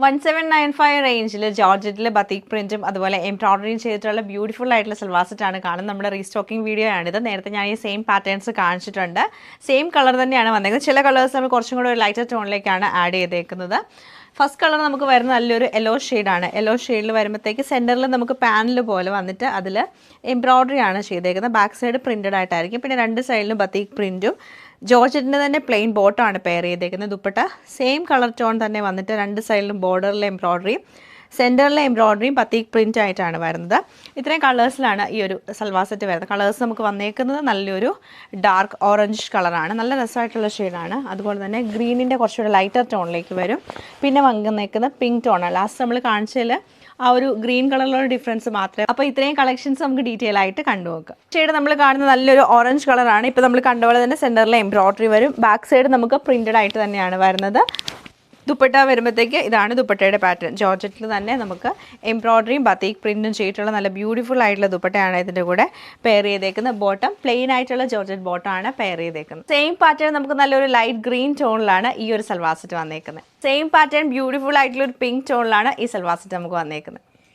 1795 റേഞ്ചിൽ ജോർജറ്റിൽ ബത്തീക് പ്രിന്റും അതുപോലെ എംബ്രോയിഡറിയും ചെയ്തിട്ടുള്ള ബ്യൂട്ടിഫുൾ ആയിട്ടുള്ള സൽവാർ സെറ്റാണ് കാണുന്നത്. നമ്മുടെ റീസ്റ്റോക്കിംഗ് വീഡിയോ ആണിത്. നേരത്തെ ഞാൻ ഈ സെയിം പാറ്റേൺസ് കാണിച്ചിട്ടുണ്ട്. സെയിം കളർ തന്നെയാണ് വന്നേക്കുന്നത്. ചില കളേഴ്സ് നമ്മൾ കുറച്ചും കൂടെ ഒരു ലൈറ്റർ ടോണിലേക്കാണ് ആഡ് ചെയ്തേക്കുന്നത്. ഫസ്റ്റ് കളർ നമുക്ക് വരുന്ന നല്ലൊരു യെല്ലോ ഷെയ്ഡാണ്. യെല്ലോ ഷെയ്ഡിൽ വരുമ്പോഴത്തേക്ക് സെൻറ്ററിൽ നമുക്ക് പാനൽ പോലെ വന്നിട്ട് അതിൽ എംബ്രോയിഡറി ആണ് ചെയ്തേക്കുന്നത്. ബാക്ക് സൈഡ് പ്രിൻറ്റഡ് ആയിട്ടായിരിക്കും. പിന്നെ രണ്ട് സൈഡിലും ബത്തീക് പ്രിൻറ്റും ജോർജറ്റിൻ്റെ തന്നെ പ്ലെയിൻ ബോട്ടമാണ് പെയർ ചെയ്തേക്കുന്നത്. ദുപ്പട്ട സെയിം കളർ ടോൺ തന്നെ വന്നിട്ട് രണ്ട് സൈഡിലും ബോർഡറിൽ എംബ്രോയിഡറിയും സെൻറ്ററിലെ എംബ്രോയിഡറിയും ബത്തീക് പ്രിൻ്റ് ആയിട്ടാണ് വരുന്നത്. ഇത്രയും കളേഴ്സിലാണ് ഈ ഒരു സൽവാർ സെറ്റ് വരുന്നത്. കളേഴ്സ് നമുക്ക് വന്നേക്കുന്നത് നല്ലൊരു ഡാർക്ക് ഓറഞ്ച് കളറാണ്. നല്ല രസമായിട്ടുള്ള ഷെയ്ഡാണ്. അതുപോലെ തന്നെ ഗ്രീനിൻ്റെ കുറച്ചുകൂടെ ലൈറ്റർ ടോണിലേക്ക് വരും. പിന്നെ വന്നേക്കുന്നത് പിങ്ക് ടോണാണ്. ലാസ്റ്റ് നമ്മൾ കാണിച്ചതിൽ ആ ഒരു ഗ്രീൻ കളറിലുള്ള ഡിഫറൻസ് മാത്രമേ. അപ്പോൾ ഇത്രയും കളക്ഷൻസ് നമുക്ക് ഡീറ്റെയിൽ ആയിട്ട് കണ്ടുനോക്കാം. ഷെയ്ഡ് നമ്മൾ കാണുന്ന നല്ലൊരു ഓറഞ്ച് കളറാണ്. ഇപ്പോൾ നമ്മൾ കണ്ടപോലെ തന്നെ സെൻറ്ററിൽ എംബ്രോയിഡറി വരും. ബാക്ക് സൈഡ് നമുക്ക് പ്രിൻറ്റഡ് ആയിട്ട് തന്നെയാണ് വരുന്നത്. ദുപ്പട്ട വരുമ്പോഴത്തേക്ക് ഇതാണ് ദുപ്പട്ടയുടെ പാറ്റേൺ. ജോർജറ്റിൽ തന്നെ നമുക്ക് എംബ്രോയിഡറിയും ബത്തീക് പ്രിൻറ്റും ചെയ്തിട്ടുള്ള നല്ല ബ്യൂട്ടിഫുൾ ആയിട്ടുള്ള ദുപ്പട്ടയാണ് ഇതിൻ്റെ കൂടെ പെയർ ചെയ്തേക്കുന്നത്. ബോട്ടം പ്ലെയിൻ ആയിട്ടുള്ള ജോർജറ്റ് ബോട്ടമാണ് പെയർ ചെയ്തേക്കുന്നത്. സെയിം പാറ്റേൺ നമുക്ക് നല്ലൊരു ലൈറ്റ് ഗ്രീൻ ടോണിലാണ് ഈ ഒരു സൽവാർ സെറ്റ് വന്നേക്കുന്നത്. സെയിം പാറ്റേൺ ബ്യൂട്ടിഫുൾ ആയിട്ടുള്ള ഒരു പിങ്ക് ടോണിലാണ് ഈ സൽവാർ സെറ്റ് നമുക്ക് വന്നേക്കുന്നത്.